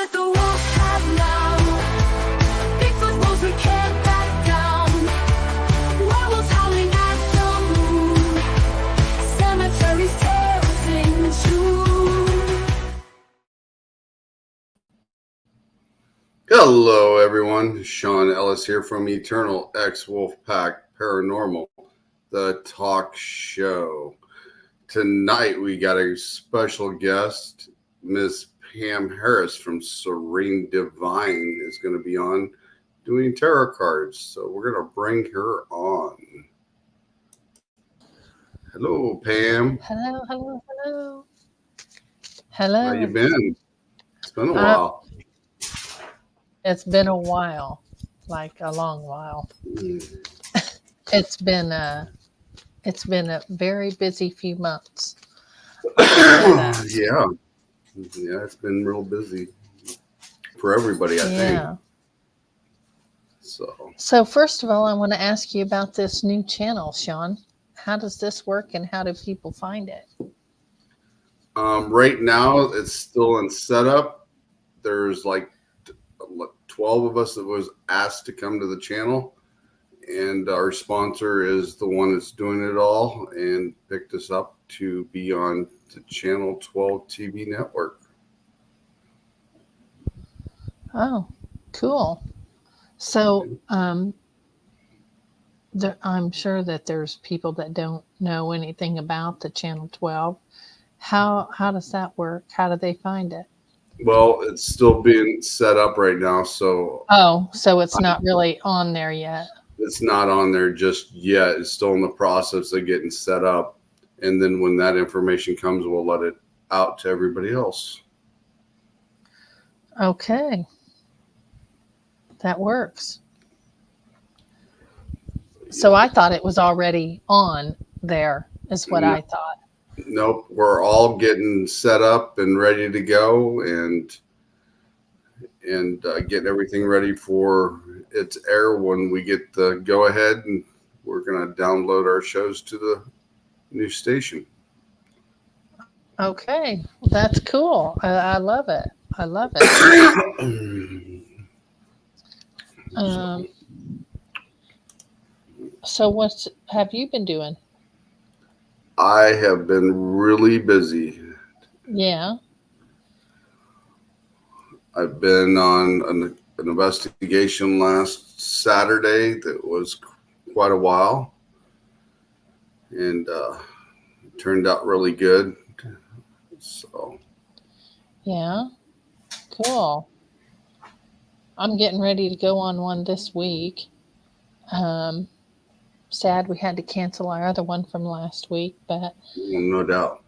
let the wolf have now. Bigfoot wolves, we can't back down. Werewolves howling at the moon. Cemeteries tales into. Hello, everyone. Sean Ellis here from Eternal X Wolfpack Paranormal, the talk show. Tonight we got a special guest, Miss Pam Harris from Serene Devine is going to be on doing tarot cards. So we're going to bring her on. Hello, Pam. Hello. How you been? It's been a while. It's been a while, like a long while. It's been a very busy few months. Yeah, it's been real busy for everybody, I think. So first of all, I want to ask you about this new channel, Sean. How does this work, and how do people find it? Right now, it's still in setup. There's like 12 of us that was asked to come to the channel, and our sponsor is the one that's doing it all and picked us up to be on the Channel 12 TV network. Oh, cool. So I'm sure that there's people that don't know anything about the Channel 12. How does that work? How do they find it? Well, it's still being set up right now, so so it's not really on there yet. It's not on there just yet. It's still in the process of getting set up, and then when that information comes, we'll let it out to everybody else. Okay, that works. So I thought it was already on there, is what I thought. Nope, we're all getting set up and ready to go, and getting everything ready for its air when we get the go ahead, and we're going to download our shows to the new station. Okay, that's cool. I love it. So what have you been doing? I have been really busy. Yeah. I've been on an investigation last Saturday that was quite a while, and it turned out really good. So. Yeah. Cool. I'm getting ready to go on one this week. Sad we had to cancel our other one from last week, but no doubt.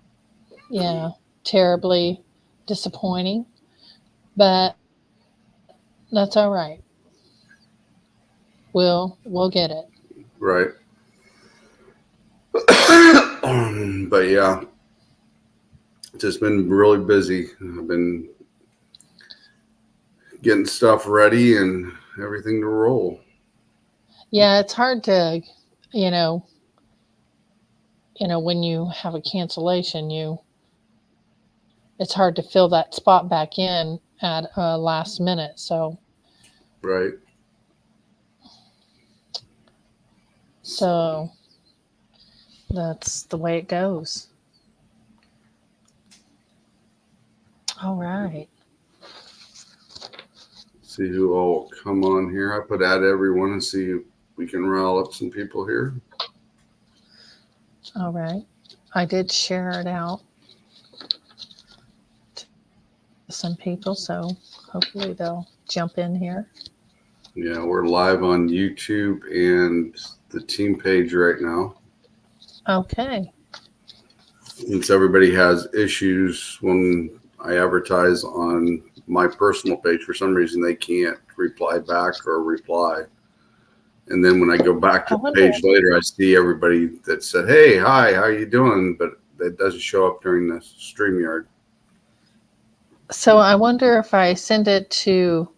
Yeah, terribly disappointing, but that's all right. We'll get it. Right. But yeah, just been really busy. I've been getting stuff ready and everything to roll. Yeah, it's hard to, when you have a cancellation, it's hard to fill that spot back in at last minute. So. Right. So that's the way it goes. All right. See who all come on here. I put add everyone and see if we can rile up some people here. All right. I did share it out to some people, so hopefully they'll jump in here. Yeah, we're live on YouTube and the team page right now. Okay. Since everybody has issues when I advertise on my personal page, for some reason they can't reply back or reply. And then when I go back to the page later, I see everybody that said, "Hey, hi, how you doing?" But that doesn't show up during the StreamYard. So I wonder if I send it to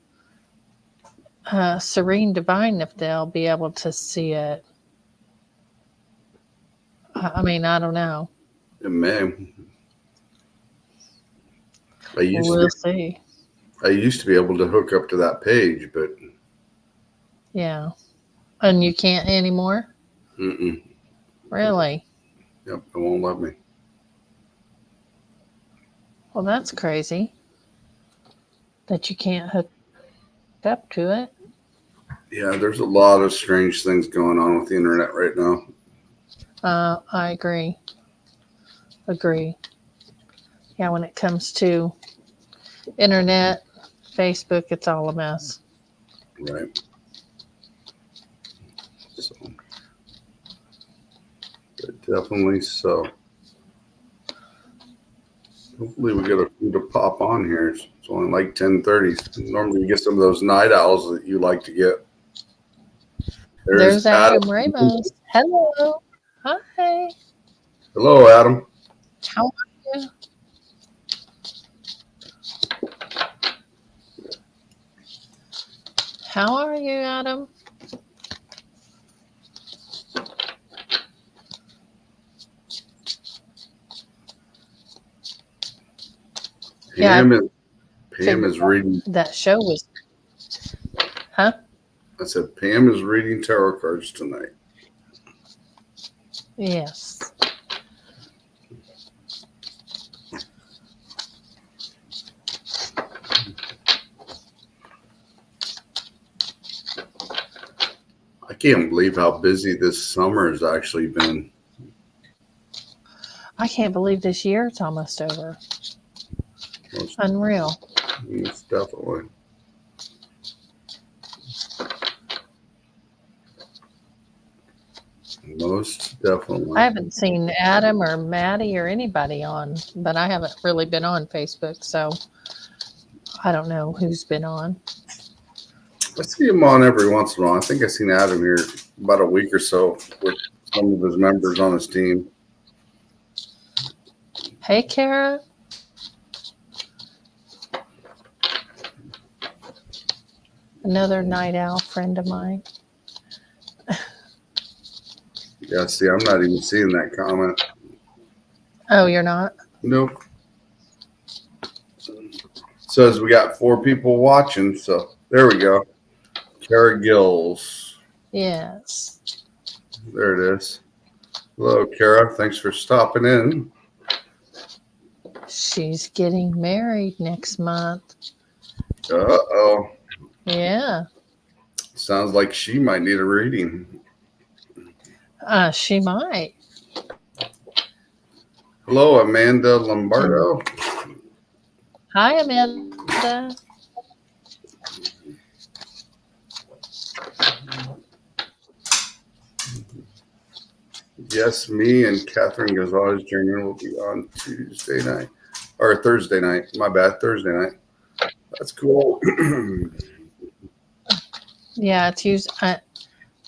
Serene Devine, if they'll be able to see it. I mean, I don't know. It may. We'll see. I used to be able to hook up to that page, but Yeah. And you can't anymore? mm-mm. Really? Yep, it won't let me. Well, that's crazy that you can't hook up to it. Yeah, there's a lot of strange things going on with the internet right now. I agree. Agree. Yeah, when it comes to internet, Facebook, it's all a mess. Right. So, but definitely so. Hopefully we get a few to pop on here. It's only like 10:30. Normally you get some of those night owls that you like to get. There's Adam. Adam Ramos. Hello. Hi. Hello, Adam. How are you? How are you, Adam? Yeah, Pam is reading. that show was, huh? I said Pam is reading tarot cards tonight. Yes. I can't believe how busy this summer has actually been. I can't believe this year it's almost over. Unreal. It's definitely. Most definitely. I haven't seen Adam or Maddie or anybody on, but I haven't really been on Facebook, so I don't know who's been on. I see him on every once in a while. I think I seen Adam here about a week or so with some of his members on his team. Hey, Kara. Another night owl friend of mine. Yeah, see, I'm not even seeing that comment. Oh, you're not? Nope. Says we got 4 people watching, so there we go. Kara Gills. Yes. There it is. Hello, Kara. Thanks for stopping in. She's getting married next month. Uh-oh. Yeah. Sounds like she might need a reading. She might. Hello, Amanda Lombardo. Hi, Amanda. Yes, me and Catherine Gonzalez Jr. will be on Tuesday night. Or Thursday night. My bad, Thursday night. That's cool. Yeah, it's usually.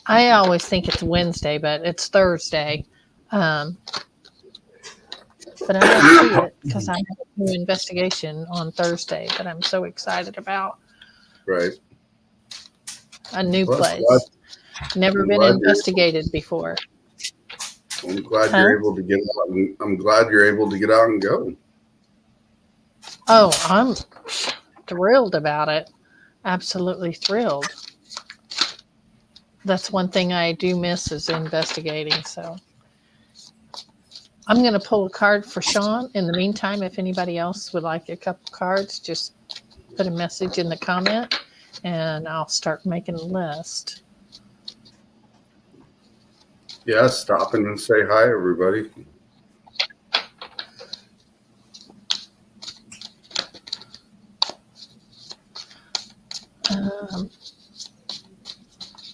I always think it's Wednesday, but it's Thursday. But I don't see it because I have a new investigation on Thursday that I'm so excited about. Right. A new Well, place. Never been investigated before. I'm glad you're able to get out. I'm glad you're able to get out and go. Oh, I'm thrilled about it. Absolutely thrilled. That's one thing I do miss is investigating. So I'm going to pull a card for Sean. In the meantime, if anybody else would like a couple cards, just put a message in the comment and I'll start making a list. Yeah, stop in and say hi, everybody.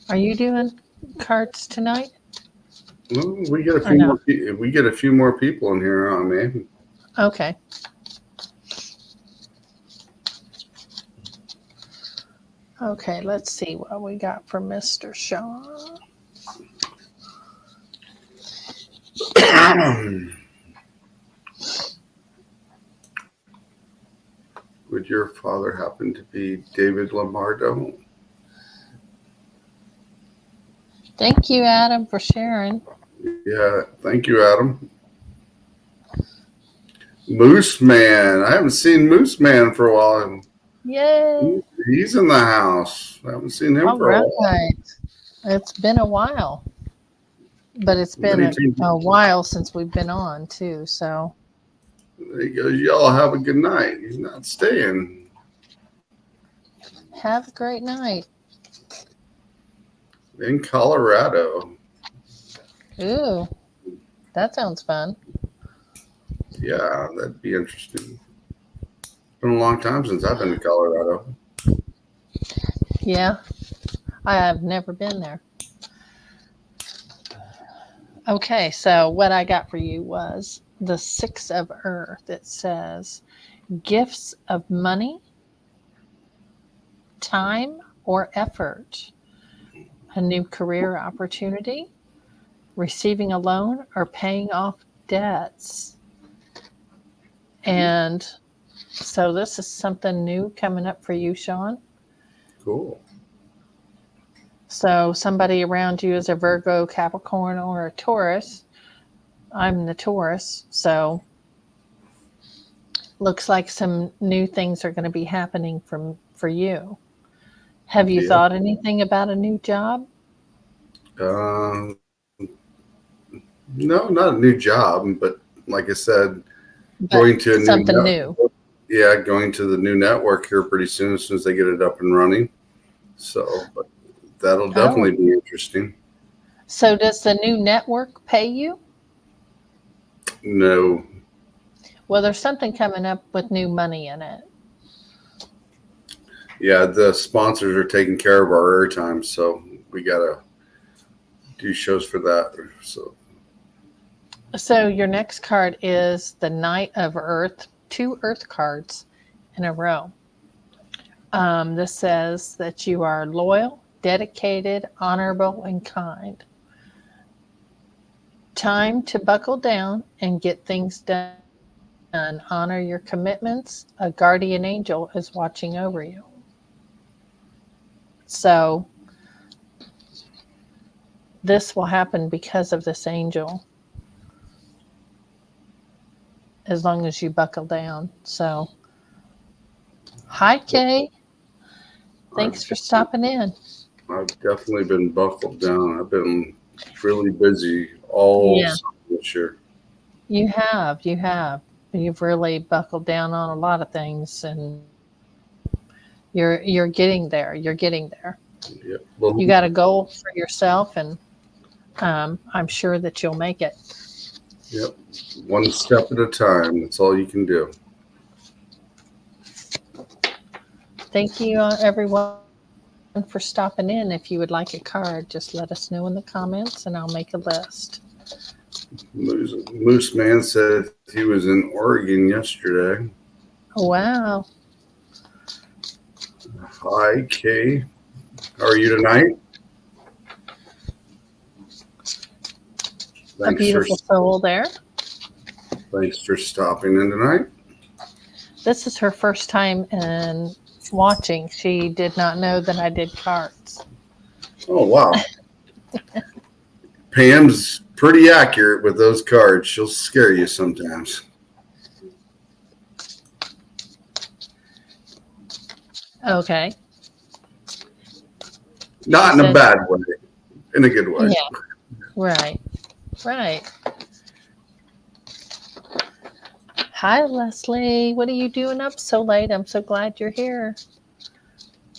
Are you doing cards tonight? Well, we get a few more. We get a few more people in here on me. Okay. Okay, let's see what we got for Mr. Sean. Would your father happen to be David Lombardo? Thank you, Adam, for sharing. Yeah, thank you, Adam. Moose Man. I haven't seen Moose Man for a while. Yay! He's in the house. I haven't seen him All for a right. while. It's been a while, but it's been a while since we've been on too. So He goes, y'all have a good night. He's not staying. have a great night. In Colorado. Ooh, that sounds fun. Yeah, that'd be interesting. It's been a long time since I've been to Colorado. Yeah, I have never been there. Okay, so what I got for you was the Six of Earth. It says gifts of money, time, or effort, a new career opportunity, receiving a loan, or paying off debts. And so this is something new coming up for you, Sean. Cool. So somebody around you is a Virgo, Capricorn, or a Taurus. I'm the Taurus, so looks like some new things are going to be happening for you. Have you Yeah. thought anything about a new job? No, not a new job, but like I said, But going to a something new. Yeah, going to the new network here pretty soon as they get it up and running. So, but that'll definitely be interesting. So does the new network pay you? No. Well, there's something coming up with new money in it. Yeah, the sponsors are taking care of our airtime, so we gotta do shows for that. So your next card is the Knight of Earth, 2 Earth cards in a row. This says that you are loyal, dedicated, honorable, and kind. Time to buckle down and get things done. Honor your commitments. A guardian angel is watching over you. So this will happen because of this angel, as long as you buckle down. So, hi, Kay. Thanks for stopping in. I've definitely been buckled down. I've been really busy all this year. You have. You've really buckled down on a lot of things, and you're getting there. You're getting there. Yep. Well, You got a goal for yourself, and I'm sure that you'll make it. Yep. One step at a time. That's all you can do. Thank you, everyone, for stopping in. If you would like a card, just let us know in the comments, and I'll make a list. Moose Man said he was in Oregon yesterday. Wow. Hi, Kay. How are you tonight? A beautiful soul there. Thanks for stopping in tonight. This is her first time in watching. She did not know that I did cards. Oh, wow. Pam's pretty accurate with those cards. She'll scare you sometimes. Okay. Not in a bad way. In a good way. Yeah. Right. Hi, Leslie. What are you doing up so late? I'm so glad you're here.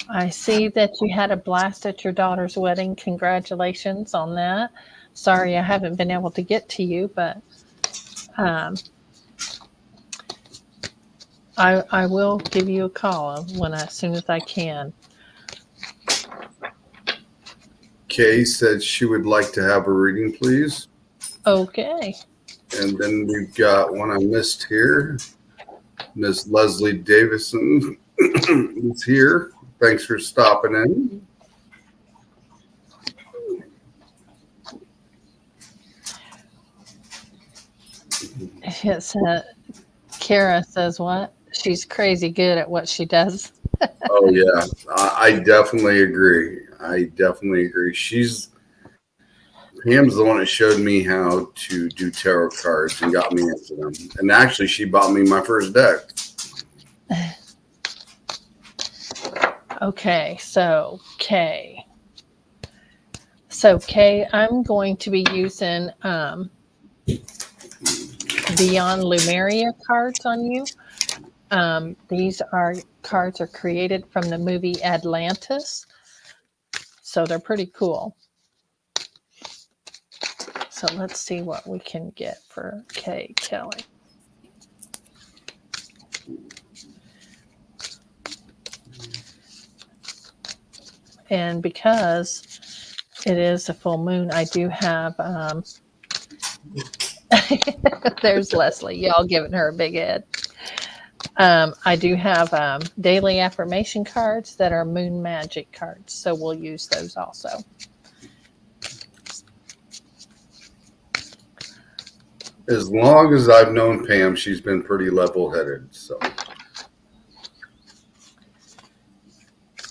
I see that you had a blast at your daughter's wedding. Congratulations on that. Sorry I haven't been able to get to you, but I will give you a call as soon as I can. Kay said she would like to have a reading, please. Okay. And then we've got one I missed here. Miss Leslie Davison is here. Thanks for stopping in. It's Kara says what? She's crazy good at what she does. Oh yeah, I definitely agree. Pam's the one that showed me how to do tarot cards and got me into them. And actually, she bought me my first deck. Okay, so K. So K, I'm going to be using Beyond Lumeria cards on you. These cards are created from the movie Atlantis, so they're pretty cool. So let's see what we can get for K Kelly. And because it is a full moon, I do have there's Leslie. Y'all giving her a big head. I do have daily affirmation cards that are moon magic cards, so we'll use those also. As long as I've known Pam, she's been pretty level-headed. So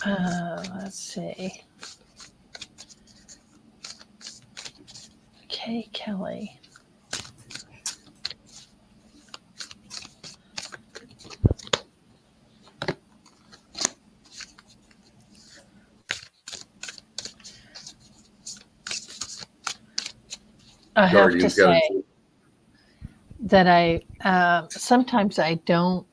Let's see. Okay, Kelly. I have to say that I sometimes I don't.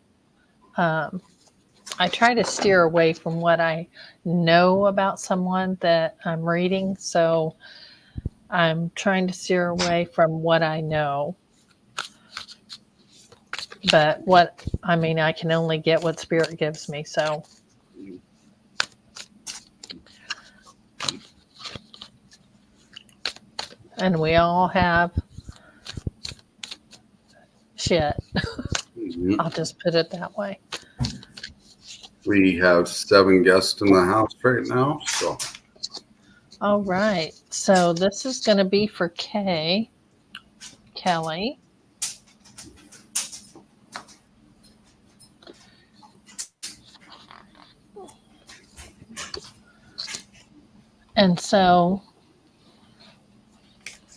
I try to steer away from what I know about someone that I'm reading, so I'm trying to steer away from what I know. But I can only get what Spirit gives me, so. And we all have shit. I'll just put it that way. We have 7 guests in the house right now. So All right. So this is going to be for Kelly. And so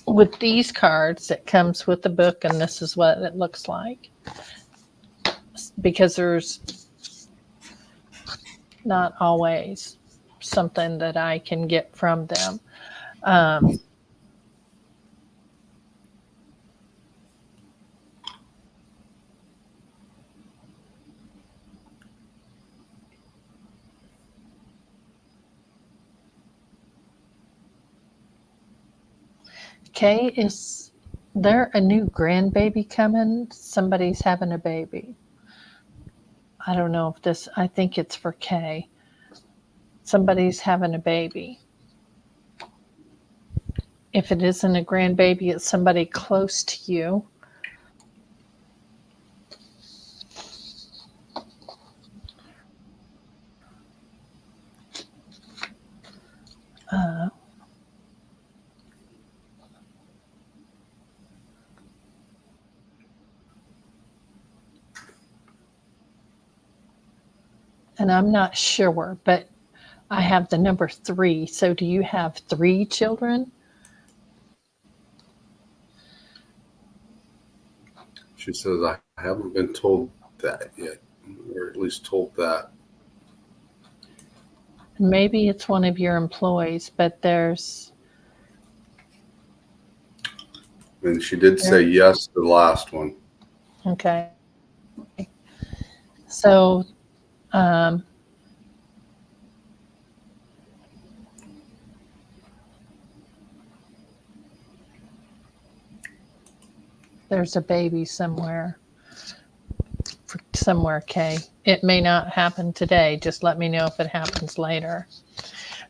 with these cards, it comes with the book, and this is what it looks like. Because there's not always something that I can get from them. Okay, is there a new grandbaby coming? Somebody's having a baby. I don't know if this, I think it's for Kay. Somebody's having a baby. If it isn't a grandbaby, it's somebody close to you. And I'm not sure, but I have the number 3. So do you have 3 children? she says, I haven't been told that yet, or at least told that. Maybe it's one of your employees, but there's. And she did say yes to the last one. Okay. So, there's a baby somewhere, Kay. It may not happen today. Just let me know if it happens later.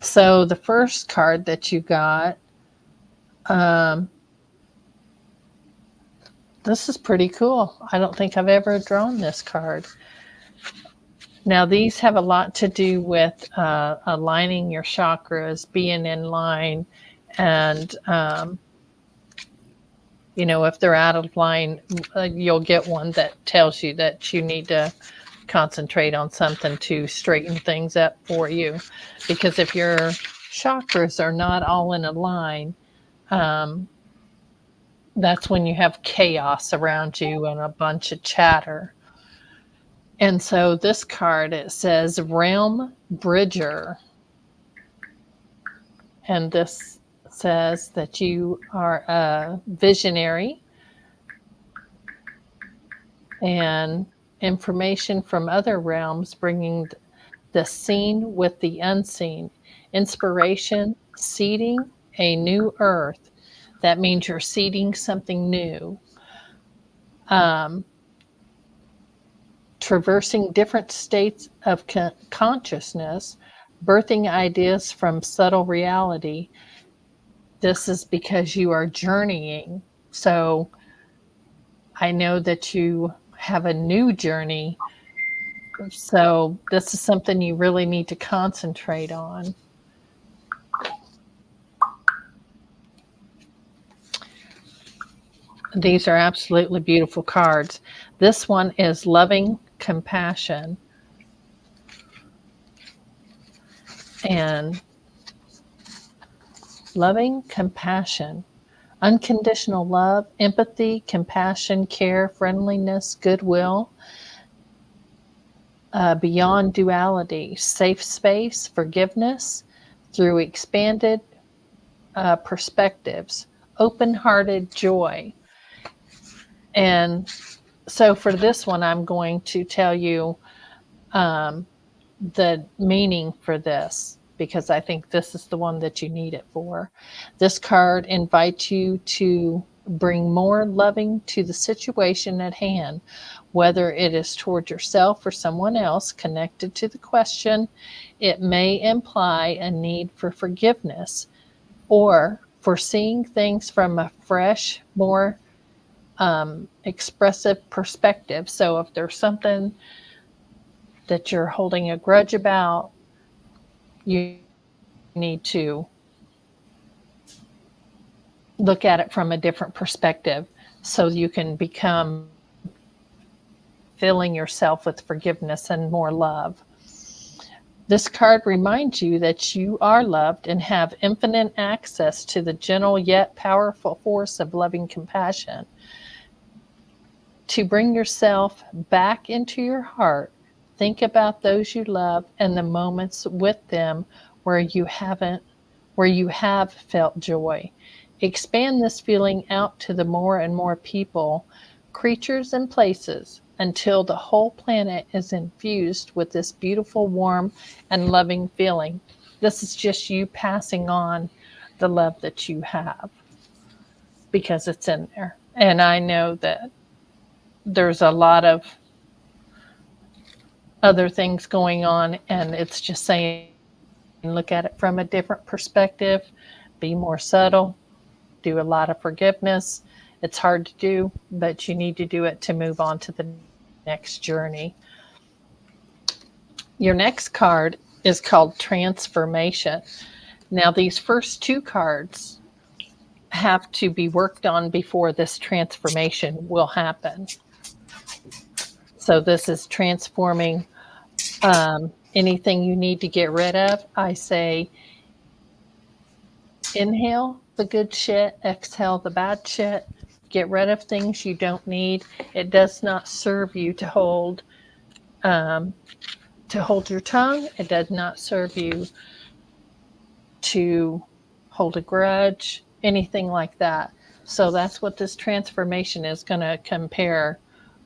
So the first card that you got, this is pretty cool. I don't think I've ever drawn this card. Now, these have a lot to do with aligning your chakras, being in line, and, if they're out of line, you'll get one that tells you that you need to concentrate on something to straighten things up for you. Because if your chakras are not all in a line, that's when you have chaos around you and a bunch of chatter. And so this card, it says Realm Bridger. And this says that you are a visionary and information from other realms bringing the seen with the unseen. Inspiration, seeding a new earth. That means you're seeding something new. Um, Traversing different states of consciousness, birthing ideas from subtle reality. This is because you are journeying. So I know that you have a new journey. So this is something you really need to concentrate on. These are absolutely beautiful cards. This one is loving compassion. And loving compassion, unconditional love, empathy, compassion, care, friendliness, goodwill, beyond duality, safe space, forgiveness through expanded perspectives, open hearted joy. And so for this one, I'm going to tell you the meaning for this because I think this is the one that you need it for. This card invites you to bring more loving to the situation at hand, whether it is toward yourself or someone else connected to the question. It may imply a need for forgiveness or for seeing things from a fresh, more expressive perspective. So if there's something that you're holding a grudge about, you need to look at it from a different perspective so you can become filling yourself with forgiveness and more love. This card reminds you that you are loved and have infinite access to the gentle yet powerful force of loving compassion. To bring yourself back into your heart, think about those you love and the moments with them where you have felt joy. Expand this feeling out to the more and more people, creatures, and places until the whole planet is infused with this beautiful, warm, and loving feeling. This is just you passing on the love that you have because it's in there. And I know that there's a lot of other things going on, and it's just saying, look at it from a different perspective, be more subtle, do a lot of forgiveness. It's hard to do, but you need to do it to move on to the next journey. Your next card is called Transformation. Now, these first two cards have to be worked on before this transformation will happen. So this is transforming anything you need to get rid of. I say inhale the good shit, exhale the bad shit, get rid of things you don't need. It does not serve you to hold your tongue. It does not serve you to hold a grudge, anything like that. So that's what this transformation is going to compare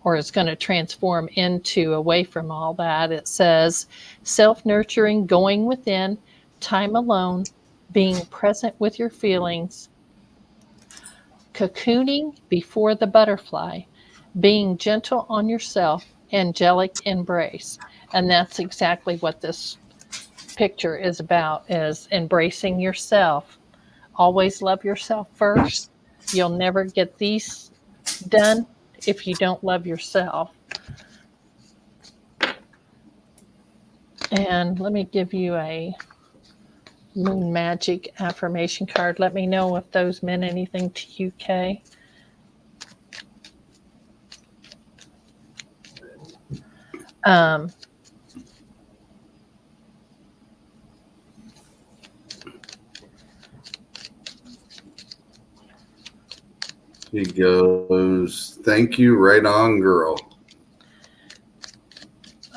or is going to transform into away from all that. It says self-nurturing, going within, time alone, being present with your feelings, cocooning before the butterfly, being gentle on yourself, angelic embrace. And that's exactly what this picture is about, is embracing yourself. Always love yourself first. You'll never get these done if you don't love yourself. And let me give you a Moon Magic affirmation card. Let me know if those meant anything to you, Kay. He goes, thank you, right on, girl.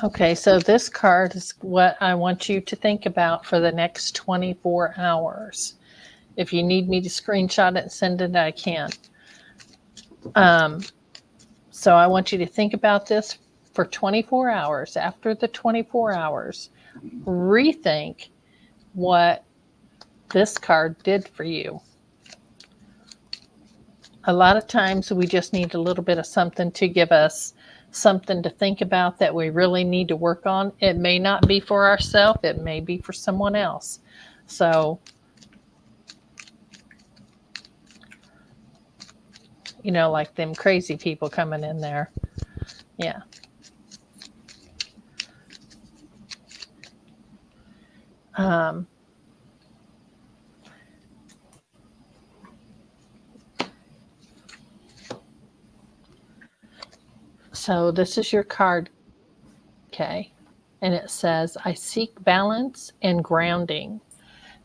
Okay, so this card is what I want you to think about for the next 24 hours. If you need me to screenshot it and send it, I can. So I want you to think about this for 24 hours. After the 24 hours, rethink what this card did for you. A lot of times we just need a little bit of something to give us something to think about that we really need to work on. It may not be for ourselves, it may be for someone else. So, you know, like them crazy people coming in there. Yeah. So this is your card, okay? And it says, I seek balance and grounding.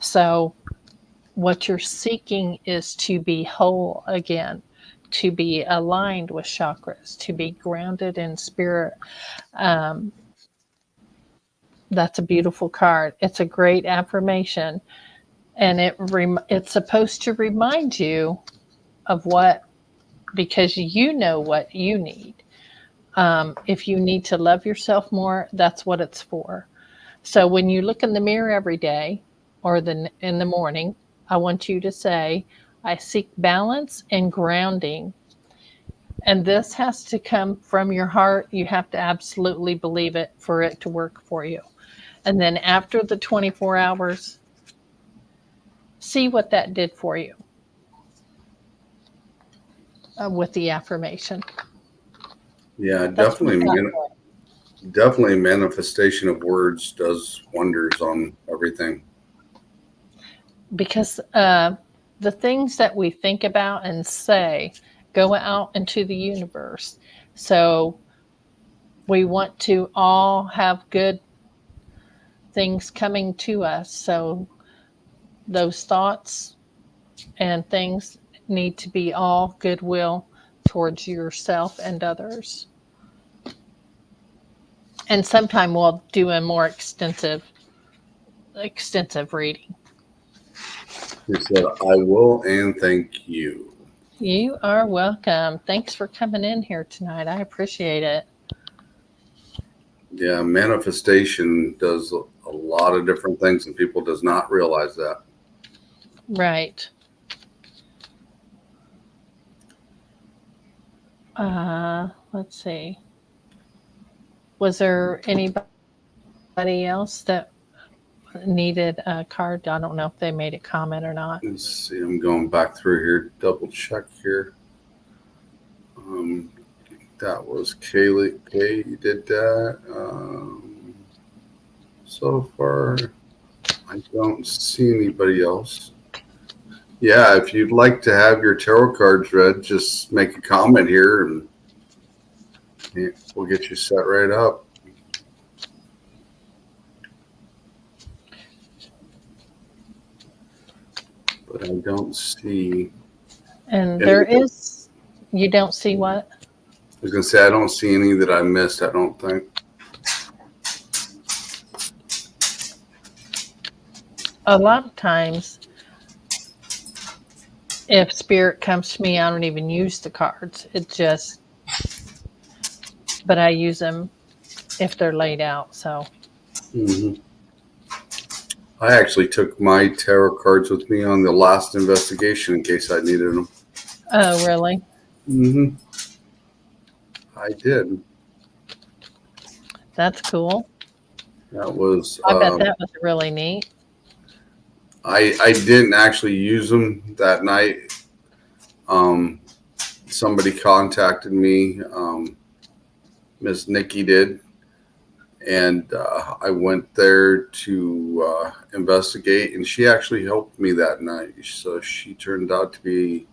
So what you're seeking is to be whole again, to be aligned with chakras, to be grounded in spirit. That's a beautiful card. It's a great affirmation. And it's supposed to remind you of what, because you know what you need. If you need to love yourself more, that's what it's for. So when you look in the mirror every day or in the morning, I want you to say, I seek balance and grounding. And this has to come from your heart. You have to absolutely believe it for it to work for you. And then after the 24 hours, see what that did for you with the affirmation. Yeah, That's definitely manifestation of words does wonders on everything. Because the things that we think about and say go out into the universe. So we want to all have good things coming to us. So those thoughts and things need to be all goodwill towards yourself and others. And sometime we'll do a more extensive reading. He said, I will and thank you. You are welcome. Thanks for coming in here tonight. I appreciate it. Yeah, manifestation does a lot of different things and people does not realize that. Right. Let's see. Was there anybody else that needed a card? I don't know if they made a comment or not. Let's see, I'm going back through here, double check here. That was Kaylee. Kay did that. So far, I don't see anybody else. Yeah, if you'd like to have your tarot cards read, just make a comment here and we'll get you set right up. But I don't see. And there is, you don't see what? I was going to say, I don't see any that I missed, I don't think. A lot of times, if spirit comes to me, I don't even use the cards. It just, but I use them if they're laid out. So, I actually took my tarot cards with me on the last investigation in case I needed them. oh, really? I did. That's cool. That was. I bet that was really neat. I didn't actually use them that night. Somebody contacted me. Miss Nikki did. And I went there to investigate, and she actually helped me that night. So she turned out to be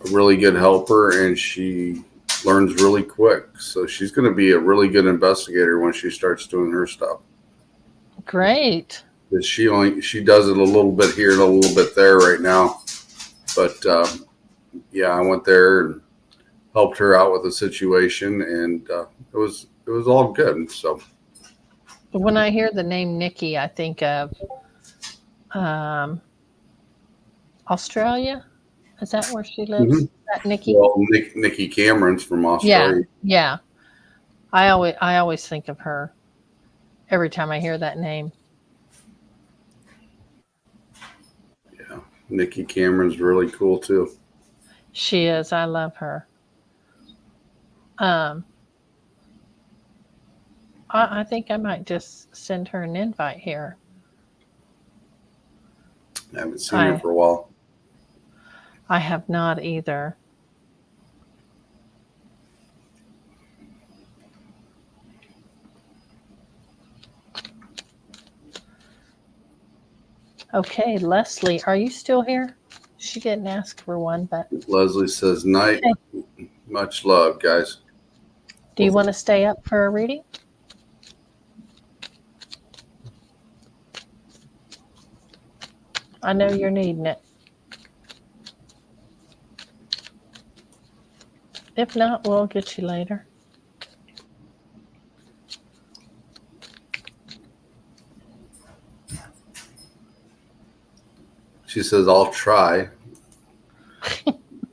a really good helper, and she learns really quick. So she's going to be a really good investigator when she starts doing her stuff. Great. She does it a little bit here and a little bit there right now. But yeah, I went there and helped her out with the situation, and it it was all good. So When I hear the name Nikki, I think of um, Australia. Is that where she lives? Mhm. That Nikki? well, Nikki Cameron's from Yeah, Australia. yeah. I always think of her every time I hear that name. Yeah, Nikki Cameron's really cool too. She is. I love her. Um, I think I might just send her an invite here. I haven't seen her I for a while. I have not either. Okay, Leslie, are you still here? She didn't ask for one, but Leslie says, "Night, hey, much love, guys." do you want to stay up for a reading? I know you're needing it. If not, we'll get you later. She says, "I'll try."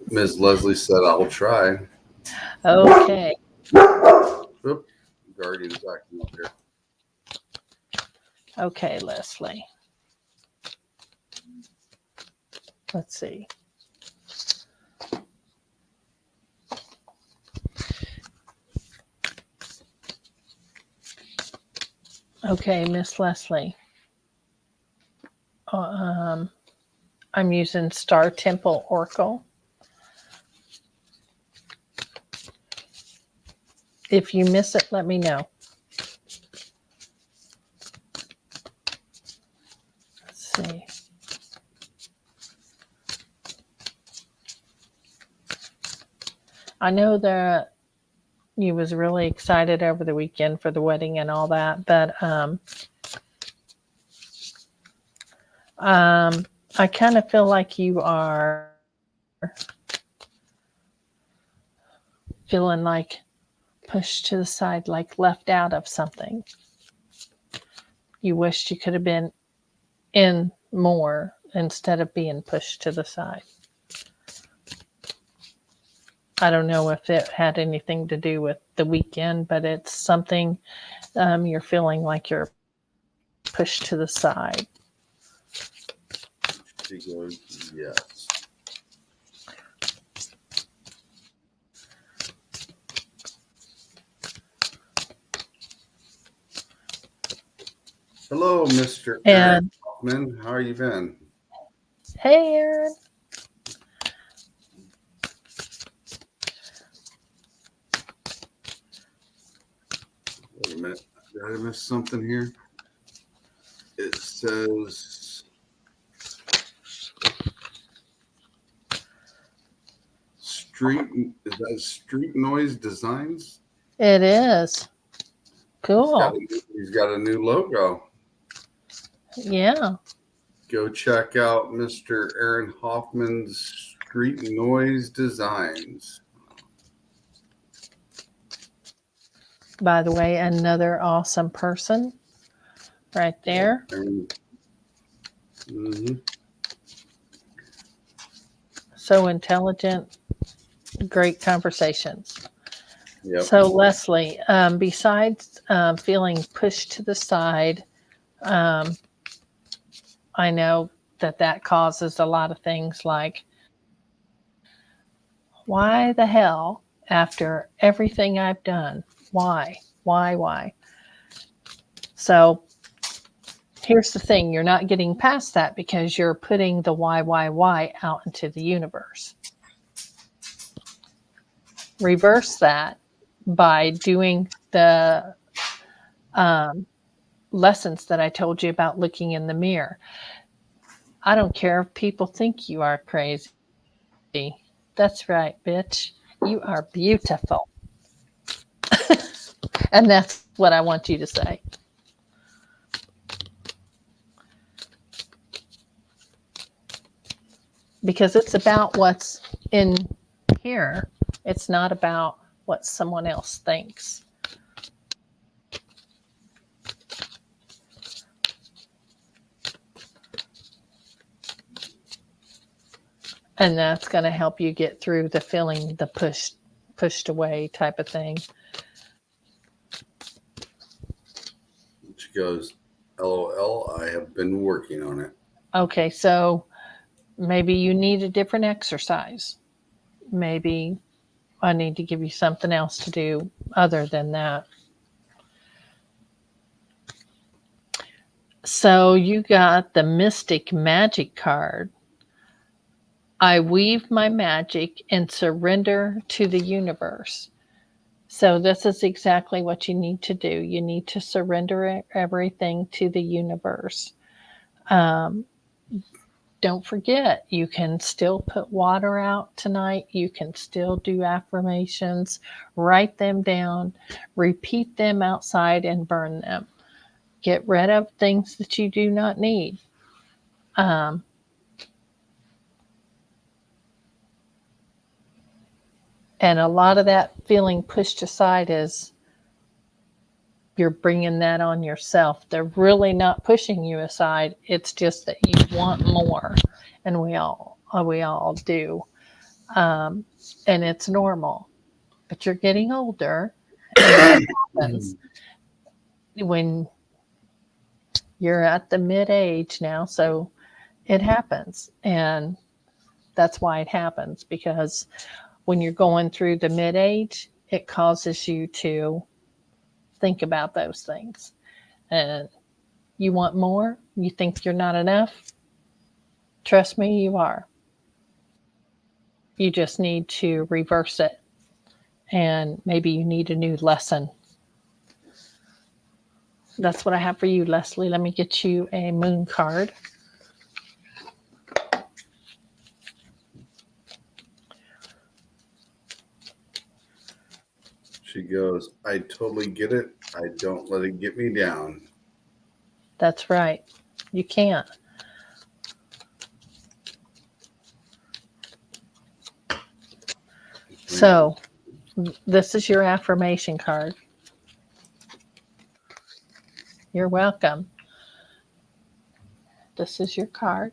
Ms. Leslie said, "I'll try." Okay. Oop, Guardian's acting up here. Okay, Leslie. Let's see. Okay, Miss Leslie. I'm using Star Temple Oracle. If you miss it, let me know. Let's see. I know that you was really excited over the weekend for the wedding and all that, but I kind of feel like you are feeling like pushed to the side, like left out of something. You wished you could have been in more instead of being pushed to the side. I don't know if it had anything to do with the weekend, but it's something you're feeling like you're pushed to the side. She goes, "Yes." Hello, Mr. Aaron And Hoffman. How are you been? hey, Aaron. Wait a minute. Did I miss something here? It says street. Is that Street Noise Designs? It is. Cool. He's got a new logo. Yeah. Go check out Mr. Aaron Hoffman's Street Noise Designs. By the way, another awesome person right there. Mm-hmm. So intelligent, great conversations. Yep. So, Leslie, besides feeling pushed to the side, I know that causes a lot of things like, why the hell, after everything I've done, why? So, here's the thing, you're not getting past that because you're putting the why out into the universe. Reverse that by doing the lessons that I told you about looking in the mirror. I don't care if people think you are crazy. That's right, bitch. You are beautiful. And that's what I want you to say. Because it's about what's in here. It's not about what someone else thinks. And that's going to help you get through the feeling the pushed away type of thing. She goes, LOL, I have been working on it. Okay, so maybe you need a different exercise. Maybe I need to give you something else to do other than that. So you got the Mystic Magic card. I weave my magic and surrender to the universe. So this is exactly what you need to do. You need to surrender everything to the universe. Um, don't forget, you can still put water out tonight. You can still do affirmations, write them down, repeat them outside, and burn them. Get rid of things that you do not need. Um, and a lot of that feeling pushed aside is you're bringing that on yourself. They're really not pushing you aside. It's just that you want more, and we all do, and it's normal. But you're getting older, and that happens when you're at the mid age now. So it happens, and that's why it happens, because when you're going through the mid age, it causes you to think about those things, and you want more. You think you're not enough. Trust me, you are. You just need to reverse it, and maybe you need a new lesson. That's what I have for you, Leslie. Let me get you a moon card. She goes, I totally get it. I don't let it get me down. That's right. You can't. So, this is your affirmation card. You're welcome. This is your card.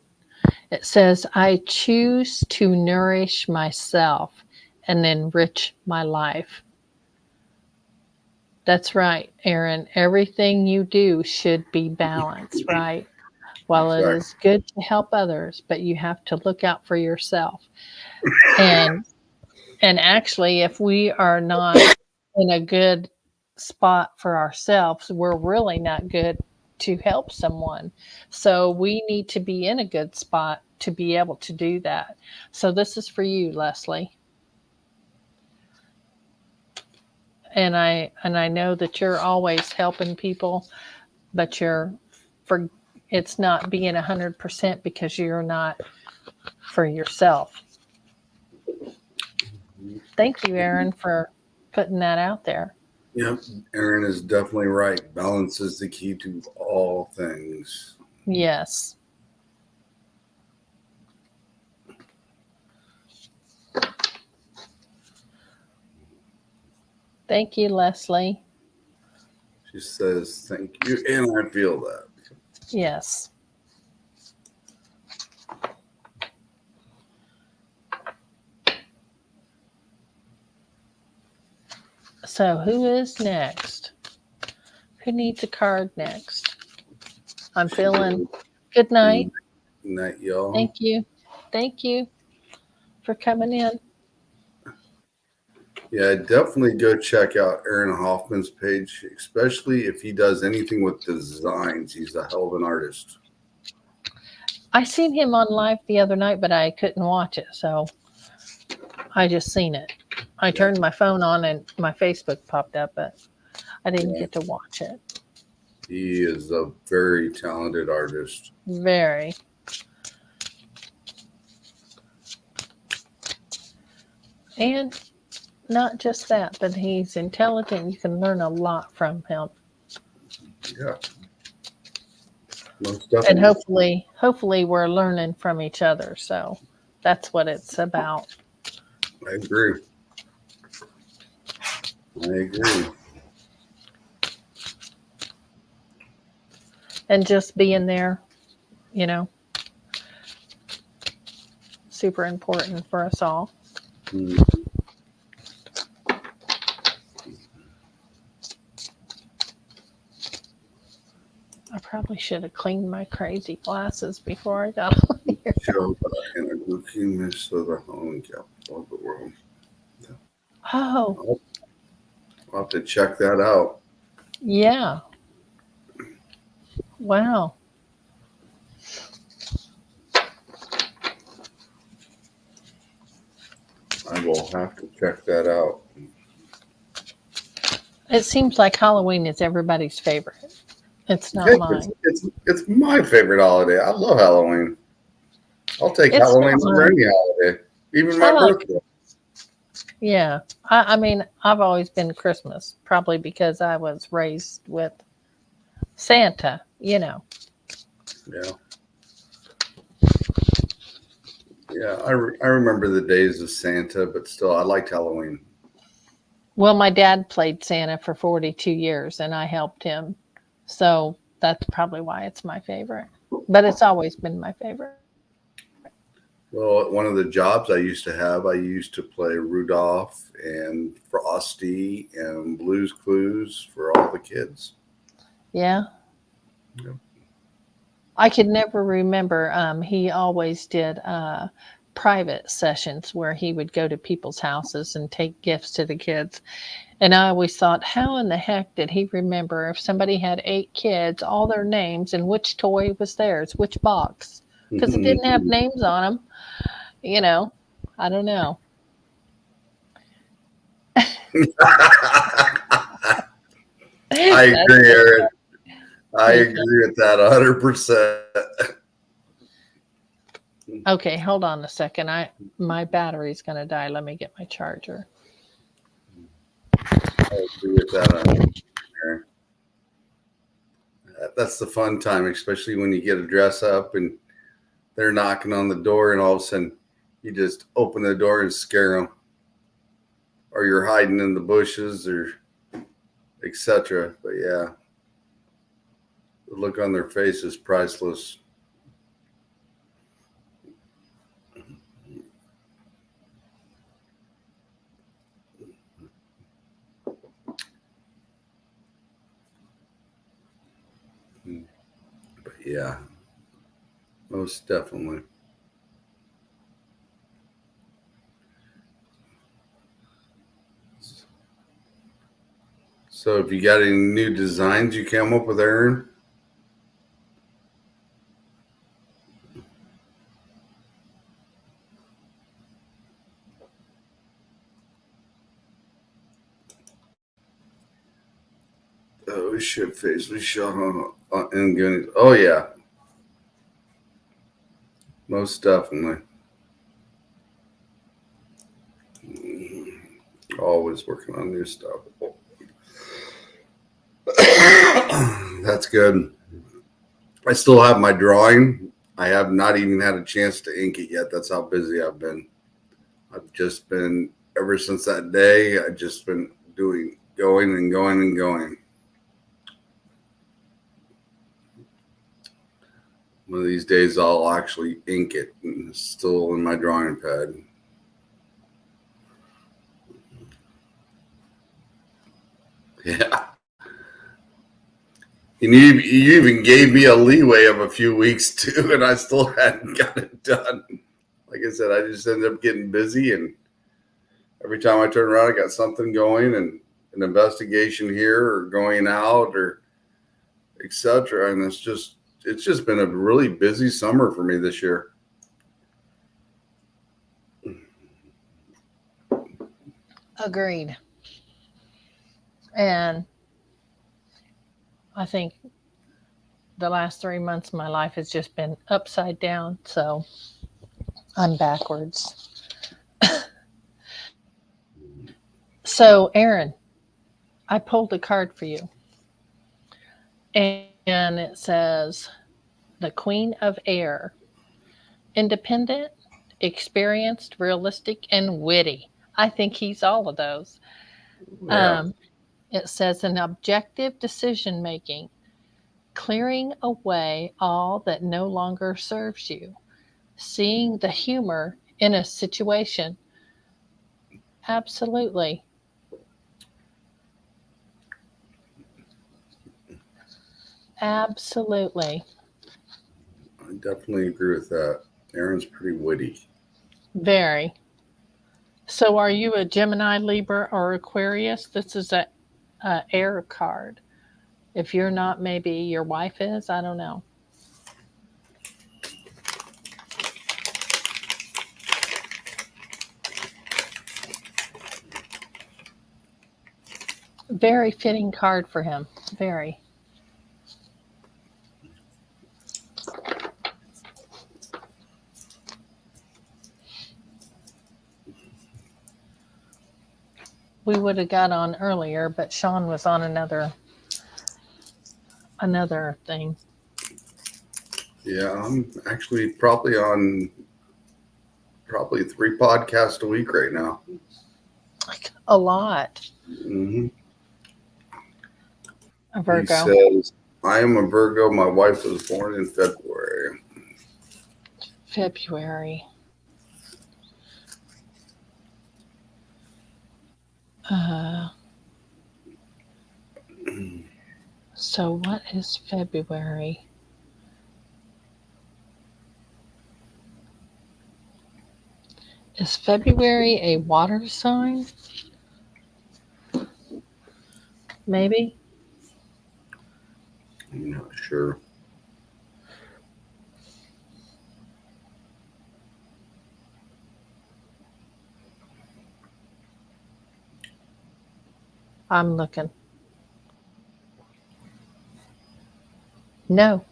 It says, I choose to nourish myself and enrich my life. That's right, Aaron. Everything you do should be balanced, right? While it is good to help others, but you have to look out for yourself. And actually, if we are not in a good spot for ourselves, we're really not good to help someone. So we need to be in a good spot to be able to do that. So this is for you, Leslie. And I know that you're always helping people, but it's not being 100% because you're not for yourself. Thank you, Aaron, for putting that out there. Yep, Aaron is definitely right. Balance is the key to all things. Yes. Thank you, Leslie. She says, thank you. And I feel that. Yes. So who is next? Who needs a card next? I'm feeling good night. Good night, y'all. Thank you. Thank you for coming in. Yeah, definitely go check out Aaron Hoffman's page, especially if he does anything with designs. He's a hell of an artist. I seen him on live the other night, but I couldn't watch it, so I just seen it. I turned my phone on and my Facebook popped up, but I didn't get to watch it. He is a very talented artist. Very. And not just that, but he's intelligent. You can learn a lot from him. Yeah. Most definitely. And hopefully we're learning from each other. So that's what it's about. I agree. And just being there, super important for us all. Mm. I probably should have cleaned my crazy glasses before I got on here. Show in a leukemia of the home capital of the world. Oh, I'll have to check that out. yeah. Wow. I will have to check that out. It seems like Halloween is everybody's favorite. It's not Heck, mine. it's my favorite holiday. I love Halloween. I'll take It's Halloween not over mine. any holiday, even I my like birthday. Yeah. I mean, I've always been Christmas, probably because I was raised with Santa, you know. Yeah, yeah. I remember the days of Santa, but still, I liked Halloween. Well, my dad played Santa for 42 years and I helped him. So that's probably why it's my favorite. But it's always been my favorite. Well, one of the jobs I used to have, I used to play Rudolph and Frosty and Blue's Clues for all the kids. Yeah. Yep. I could never remember. He always did private sessions where he would go to people's houses and take gifts to the kids. And I always thought, how in the heck did he remember if somebody had 8 kids, all their names, and which toy was theirs, which box? Because it didn't have names on them. You know, I don't know. I That's agree, so Aaron. I funny. agree with that 100%. Okay, hold on a second. My battery's gonna die. Let me get my charger. I agree with that 100%, Aaron. That's the fun time, especially when you get a dress up and they're knocking on the door, and all of a sudden you just open the door and scare them, or you're hiding in the bushes, or etc. But yeah, the look on their face is priceless. But yeah, most definitely. So, if you got any new designs you came up with, Aaron? Oh shit! Face we shot and Goonies. Oh yeah, most definitely. Always working on new stuff. That's good. I still have my drawing. I have not even had a chance to ink it yet. That's how busy I've been. I've just been, ever since that day, I've just been going and going and going. One of these days, I'll actually ink it. And it's still in my drawing pad. Yeah. And you even gave me a leeway of a few weeks too, and I still hadn't got it done. Like I said, I just ended up getting busy, and every time I turn around, I got something going, and an investigation here, or going out, or etc. And it's just been a really busy summer for me this year. Agreed. And I think the last 3 months of my life has just been upside down. So I'm backwards. So, Aaron, I pulled a card for you. And it says, the Queen of Air, independent, experienced, realistic, and witty. I think he's all of those. Yeah. It says, an objective decision making, clearing away all that no longer serves you, seeing the humor in a situation. Absolutely. Absolutely. I definitely agree with that. Aaron's pretty witty. Very. So, are you a Gemini, Libra, or Aquarius? This is a air card. If you're not, maybe your wife is. I don't know. Very fitting card for him. Very. We would have got on earlier, but Sean was on another thing. Yeah, I'm actually probably on 3 podcasts a week right now. Like a lot. hmm A He Virgo. says, I am a Virgo. My wife was born in February. February. Uh, so what is February? Is February a water sign? Maybe. I'm not sure. I'm looking. No,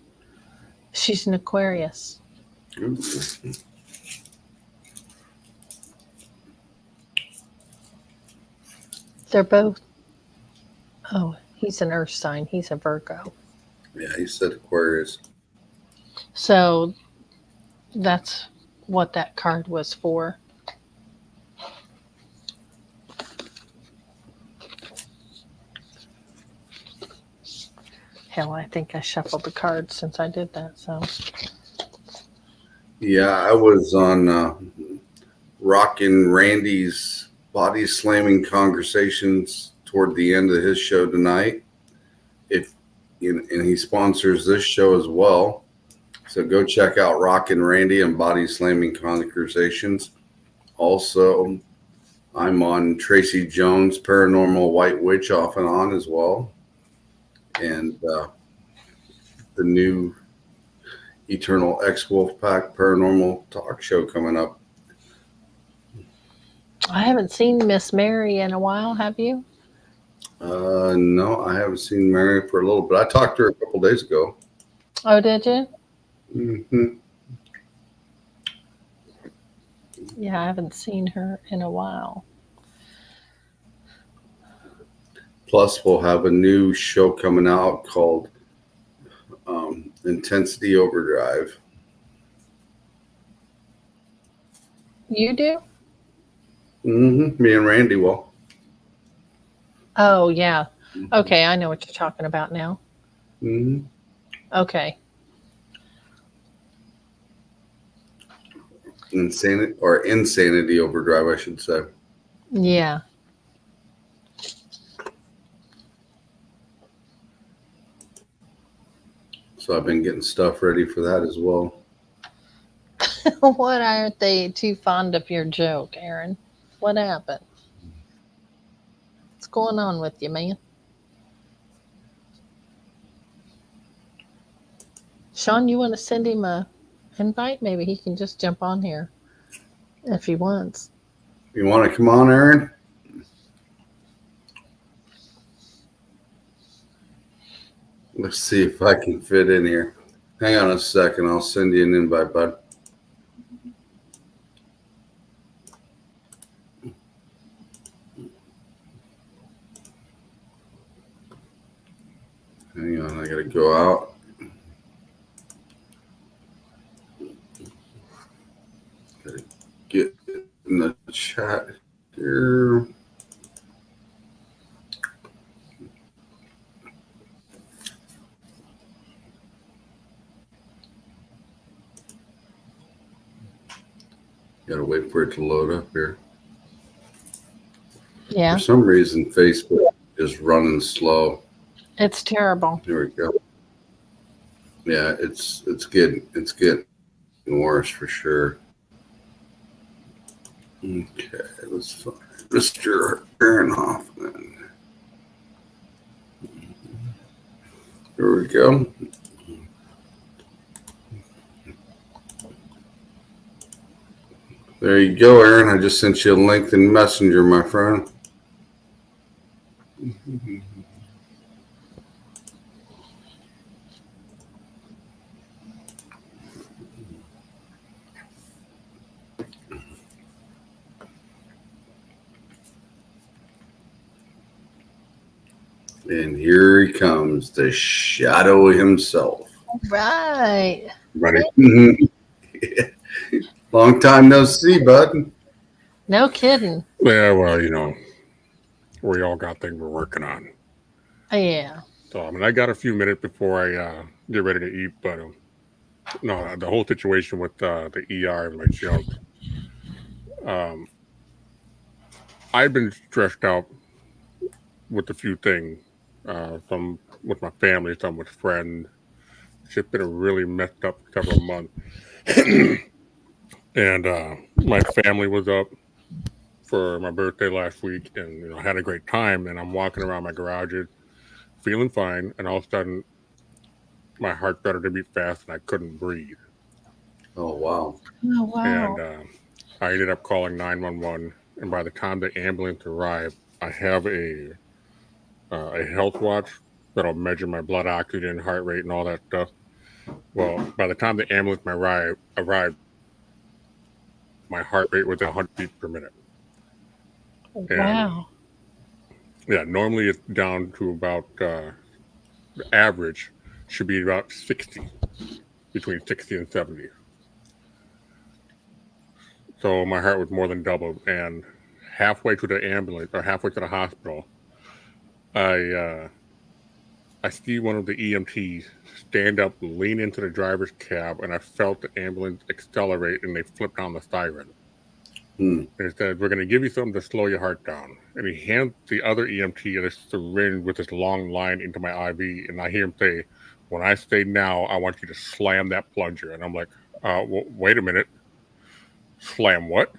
she's an Aquarius. Ooh. They're both. Oh, he's an earth sign. He's a Virgo. Yeah, he said Aquarius. So that's what that card was for. Hell, I think I shuffled the cards since I did that. So Yeah, I was on Rockin' Randy's body slamming conversations toward the end of his show tonight. And he sponsors this show as well. So go check out Rockin' Randy and Body Slamming Conversations. Also, I'm on Tracy Jones' Paranormal White Witch off and on as well. And the new Eternal X Wolfpack Paranormal Talk Show coming up. I haven't seen Miss Mary in a while. Have you? No, I haven't seen Mary for a little bit. I talked to her a couple days ago. Oh, did you? hmm Yeah, I haven't seen her in a while. Plus, we'll have a new show coming out called Intensity Overdrive. You do? Me and Randy will. Oh, yeah. Okay, I know what you're talking about now. Mm-hmm. Okay. Insanity Overdrive, I should say. Yeah. So I've been getting stuff ready for that as well. What aren't they too fond of your joke, Aaron? What happened? What's going on with you, man? Sean, you want to send him a invite? Maybe he can just jump on here if he wants. You want to come on, Aaron? Let's see if I can fit in here. Hang on a second. I'll send you an invite, bud. Hang on. I got to go out. Got to get in the chat here. Gotta wait for it to load up here. Yeah, For some reason, Facebook is running slow. it's terrible. Here we go. Yeah, it's getting worse for sure. Okay, let's find Mr. Aronoff then. Here we go. There you go, Aaron. I just sent you a link in Messenger, my friend. And here he comes, the shadow himself. Right. Ready? Long time no see, bud. No kidding. Yeah, well, you know, we all got things we're working on. Yeah. So, I mean, I got a few minutes before I get ready to eat, but no, the whole situation with the ER and my junk. I've been stressed out with a few things, some with my family, some with friends. It's just been a really messed up several months. And my family was up for my birthday last week, and you know, I had a great time. And I'm walking around my garages, feeling fine, and all of a sudden, my heart started to beat fast, and I couldn't breathe. Oh, wow. Oh, wow. And I ended up calling 911. And by the time the ambulance arrived, I have a health watch that'll measure my blood oxygen, heart rate, and all that stuff. Well, by the time the ambulance arrived, my heart rate was 100 beats per minute. Wow. Yeah, normally it's down to about the average should be about 60, between 60 and 70. So my heart was more than doubled, and halfway to the ambulance or halfway to the hospital, I see one of the EMTs stand up, lean into the driver's cab, and I felt the ambulance accelerate, and they flipped on the siren. And he said, "We're going to give you something to slow your heart down." And he hands the other EMT a syringe with this long line into my IV, and I hear him say, "When I say now, I want you to slam that plunger." And I'm like, well, wait a minute. Slam what?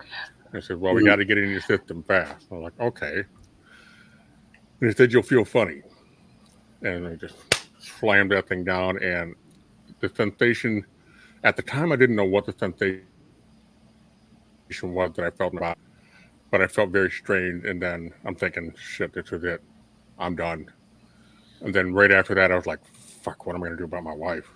And he said, "Well, we got to get it in your system fast." I'm like, okay. And he said, "You'll feel funny." And I just slammed that thing down, and the sensation, at the time I didn't know what the sensation was that I felt about, but I felt very strange. And then I'm thinking, shit, this is it. I'm done. And then right after that, I was like, fuck, what am I going to do about my wife?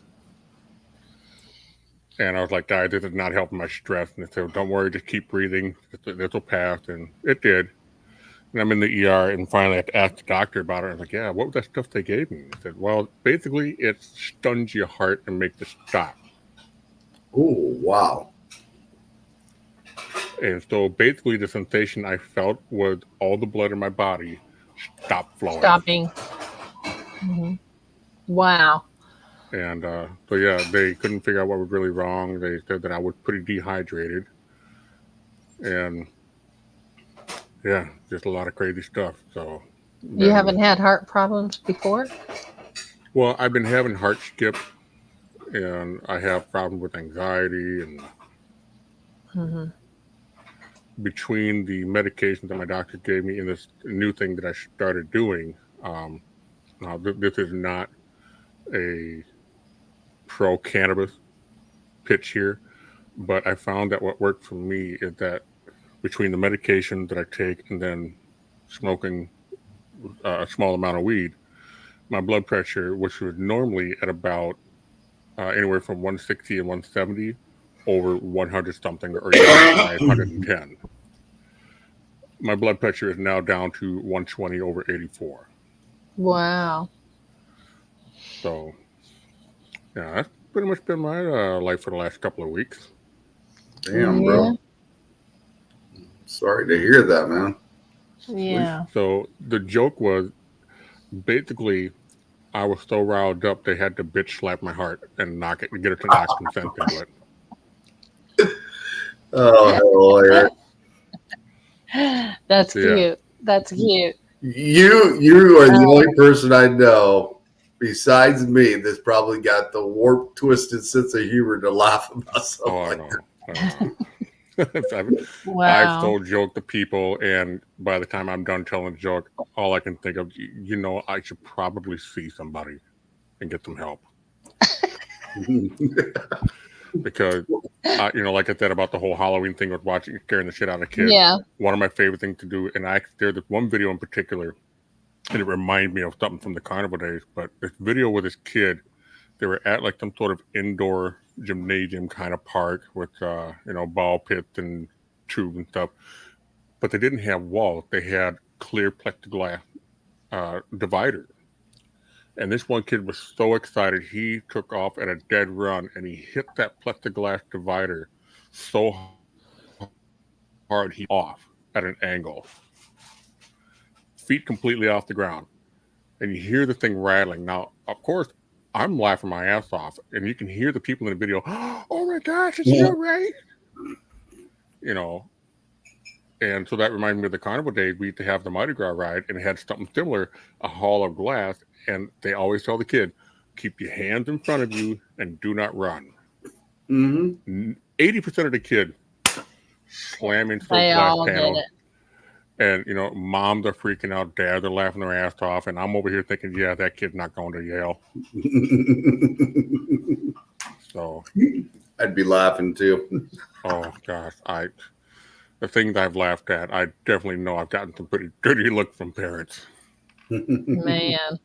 And I was like, guys, this is not helping my stress. And they said, don't worry, just keep breathing. This will pass. And it did. And I'm in the ER, and finally I had to ask the doctor about it. I was like, yeah, what was that stuff they gave me? He said, well, basically it stuns your heart and makes it stop. Oh, wow. And so basically the sensation I felt was all the blood in my body stopped flowing. Stopping. Wow. And so, yeah, they couldn't figure out what was really wrong. They said that I was pretty dehydrated. And, yeah, just a lot of crazy stuff. So You haven't had heart problems before? Well, I've been having heart skip, and I have problems with anxiety, and between the medications that my doctor gave me and this new thing that I started doing, now this is not a pro cannabis pitch here, but I found that what worked for me is that between the medication that I take and then smoking a small amount of weed, my blood pressure, which was normally at about anywhere from 160 and 170 over 100 something or even 110. My blood pressure is now down to 120 over 84. Wow. So, yeah, that's pretty much been my life for the last couple of weeks. Damn, bro. Sorry to hear that, man. Yeah. So the joke was basically I was so riled up they had to bitch slap my heart and knock it, get it to knock consent into it. Oh, hell, That's Yeah. cute. That's cute. you are the only person I know besides me that's probably got the warped, twisted sense of humor to laugh about something Oh, I like know. I've Wow. told joke to people, and by the time I'm done telling a joke, all I can think of, I should probably see somebody and get some help. that. Because like I said about the whole Halloween thing with watching scaring the shit out of kids. Yeah. One of my favorite things to do, and there's this one video in particular, and it reminded me of something from the carnival days. But this video with this kid, they were at like some sort of indoor gymnasium kind of park with ball pits and tubes and stuff. But they didn't have walls; they had clear plexiglass dividers. And this one kid was so excited, he took off at a dead run and he hit that plexiglass divider so hard he off at an angle, feet completely off the ground. And you hear the thing rattling. Now, of course, I'm laughing my ass off, and you can hear the people in the video, oh my gosh, is he all right? And so that reminded me of the carnival days. We used to have the Mardi Gras ride, and it had something similar, a hall of glass. And they always tell the kid, keep your hands in front of you and do not run. 80% of the kid slam into those They glass all did panels. it. And, moms are freaking out, dads are laughing their ass off. And I'm over here thinking, yeah, that kid's not going to Yale. So I'd be laughing too. oh gosh, the things I've laughed at, I definitely know I've gotten some pretty dirty looks from parents. Man.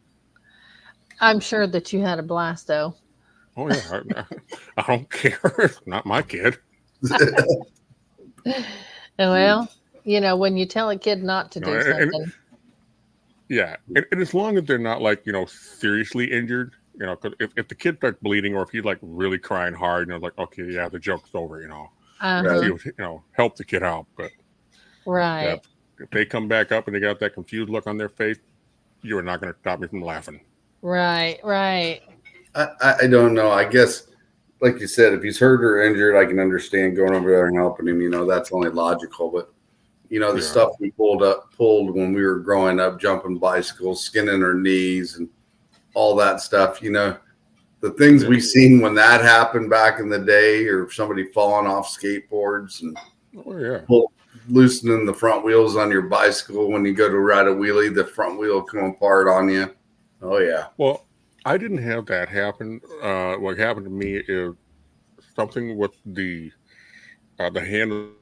I'm sure that you had a blast though. Oh yeah, I don't care. It's not my kid. Well, when you tell a kid not to do and- something. Yeah, and as long as they're not like seriously injured, because if the kid starts bleeding or if he's like really crying hard, like okay, yeah, the joke's over, Uh-huh. help the kid out. But Right. if they come back up and they got that confused look on their face, you are not going to stop me from laughing. Right. Right. I don't know. I guess, like you said, if he's hurt or injured, I can understand going over there and helping him. That's only logical. But the stuff we pulled when we were growing up, jumping bicycles, skinning our knees, and all that stuff. The things we seen when that happened back in the day, or somebody falling off skateboards and loosening the front wheels on your bicycle when you go to ride a wheelie, the front wheel come apart on you. Oh yeah. Well, I didn't have that happen. What happened to me is something with the handlebar,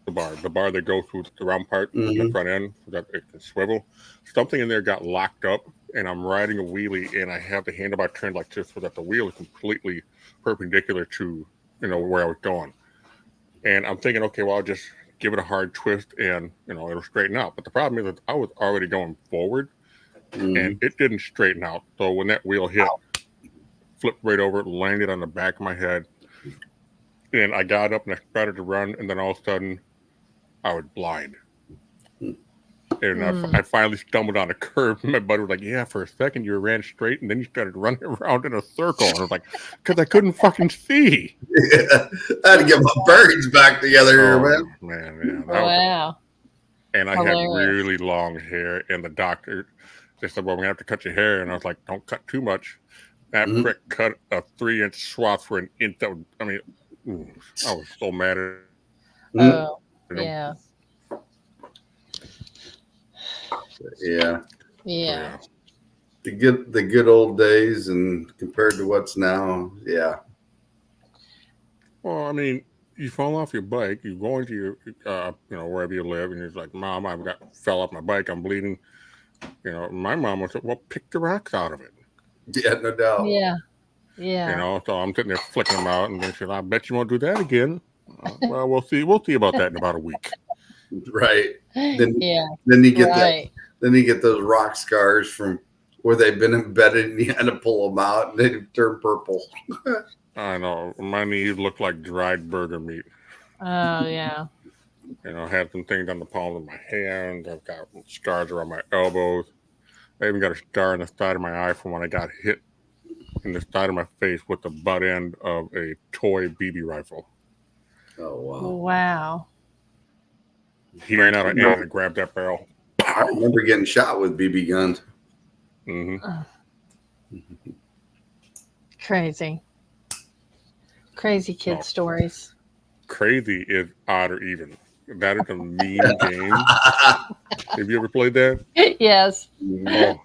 the bar that goes through the round part, the front end, so that it can swivel. Something in there got locked up, and I'm riding a wheelie, and I have the handlebar turned like this so that the wheel is completely perpendicular to where I was going. And I'm thinking, okay, well, I'll just give it a hard twist, and it'll straighten out. But the problem is that I was already going forward. And it didn't straighten out. So when that wheel hit, flipped right over, landed on the back of my head. And I got up and I started to run. And then all of a sudden, I was blind. And I finally stumbled on a curb. And my buddy was like, yeah, for a second you ran straight. And then you started running around in a circle. And I was like, because I couldn't fucking see. Yeah. I had to get my bearings back together here, man. Wow. And I Hilarious. had really long hair. And the doctor... They said, well, we're going to have to cut your hair. And I was like, don't cut too much. That prick cut a 3-inch swath for an inch. I was so mad at him. Oh, yeah. Yeah. Yeah. The good old days, and compared to what's now, yeah. Well, I mean, you fall off your bike, you go into your, wherever you live, and you're like, Mom, fell off my bike, I'm bleeding. My mom was like, well, pick the rocks out of it. Yeah, no doubt. Yeah. Yeah. So I'm sitting there flicking them out, and they said, I bet you won't do that again. Well, we'll see about that in about a week. Right. Then you get those rock scars from where they've been embedded, and you had to pull them out, and they turn purple. I know. My knees look like dried burger meat. Oh, yeah. I had some things on the palms of my hands. I've got scars around my elbows. I even got a scar on the side of my eye from when I got hit in the side of my face with the butt end of a toy BB rifle. Oh wow! Wow. He ran out of air and grabbed that barrel. I remember getting shot with BB guns. Hmm. Crazy. Crazy kid Oh. stories. Crazy is odd or even. That is a mean game. Have you ever played that? Yes. Oh,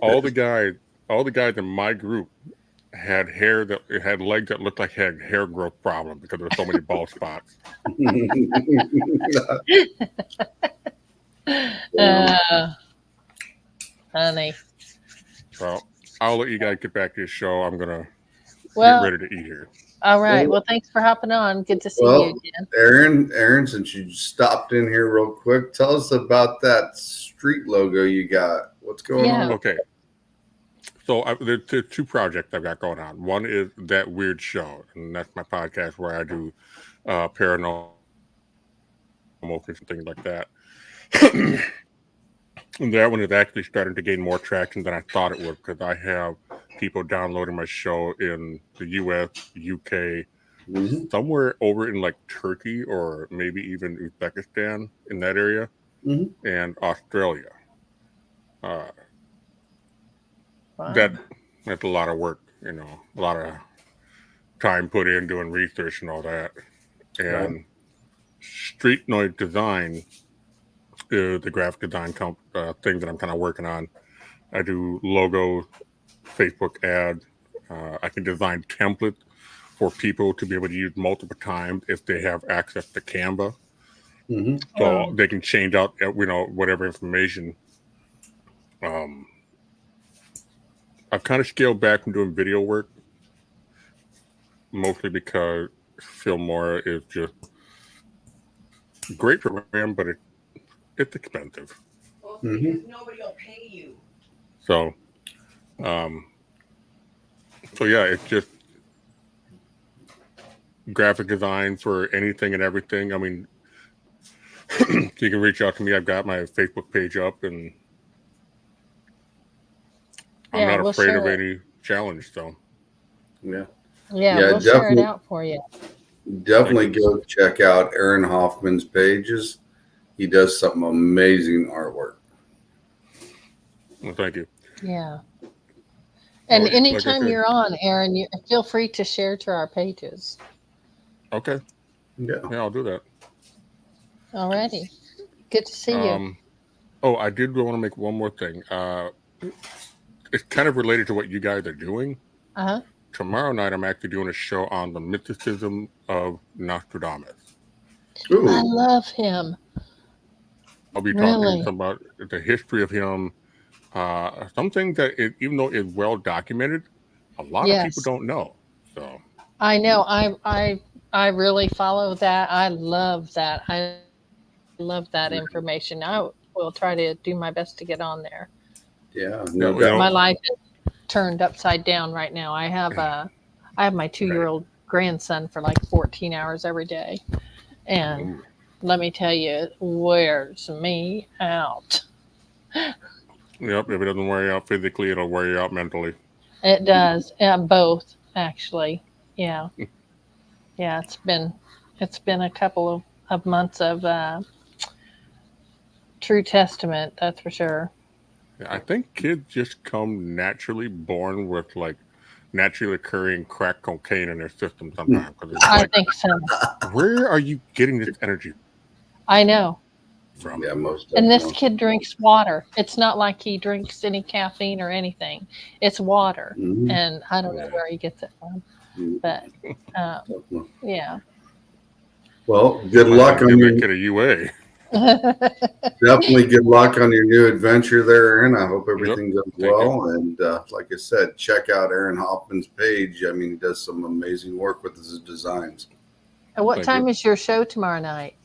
all the guys in my group had legs that looked like had hair growth problem because there were so many bald spots. Honey. Well, I'll let you guys get back to your show. I'm gonna Well, get ready to eat here. all right. Well, thanks for hopping on. Good to see you Well, again. Aaron, since you stopped in here real quick, tell us about that street logo you got. What's going Yeah. on? Okay. So there's two projects I've got going on. One is That Weird Show, and that's my podcast where I do paranormal things like that. And that one is actually starting to gain more traction than I thought it would because I have people downloading my show in the US, UK, Mhm. somewhere over in like Turkey or maybe even Uzbekistan in that area, Mhm. and Australia. Uh, Wow. that's a lot of work, a lot of time put in doing research and all that. And Right. Street Noise Design is the graphic design thing that I'm kind of working on. I do logos, Facebook ads. I can design templates for people to be able to use multiple times if they have access to Canva. Mhm. So Oh. they can change out, whatever information. I've kind of scaled back from doing video work, mostly because Fillmore is just great program, but it's expensive. Mhm. Nobody will pay you. So, yeah, it's just graphic design for anything and everything. I mean, you can reach out to me. I've got my Facebook page up, and I'm Yeah, not we'll afraid of share it. any challenge. So, Yeah. Yeah, Yeah, we'll share it out for you. Definitely go check out Aaron Hoffman's pages. He does some amazing artwork. well, thank you. Yeah. And Like I anytime said, you're on, Aaron, you feel free to share to our pages. okay, Yeah. yeah, I'll do that. Alrighty. Good to see you. Oh, I did want to make one more thing. It's kind of related to what you guys are doing. Uh-huh. Tomorrow night, I'm actually doing a show on the mysticism of Nostradamus. I Ooh. love him. I'll be Really? talking about the history of him. Something that, even though it's well documented, a lot of people Yes. don't know. So, I know. I really follow that. I love that. I love that information. I will try to do my best to get on there. Yeah. yeah, No you doubt. know, My life is turned upside down right now. I have my 2-year-old grandson for like 14 hours every day. And ooh, let me tell you, it wears me out. yep, if it doesn't wear you out physically, it'll wear you out mentally. It does. Both, actually. Yeah. Yeah, it's been a couple of months of true testament, that's for sure. I think kids just come naturally born with like naturally occurring crack cocaine in their system sometimes. Because it's I like, think so. where are you getting this energy I know. from? Yeah, most And this definitely. kid drinks water. It's not like he drinks any caffeine or anything. It's water. Mhm. And I don't know Yeah. where he gets it from. Mhm. But Definitely. yeah. Well, good Might luck wanna on give your that kid a UA. definitely good luck on your new adventure there, Aaron. I hope Yep. everything goes Thank you. well. And like I said, check out Aaron Hoffman's page. I mean, he does some amazing work with his designs. And what Thank time you. is your show tomorrow night?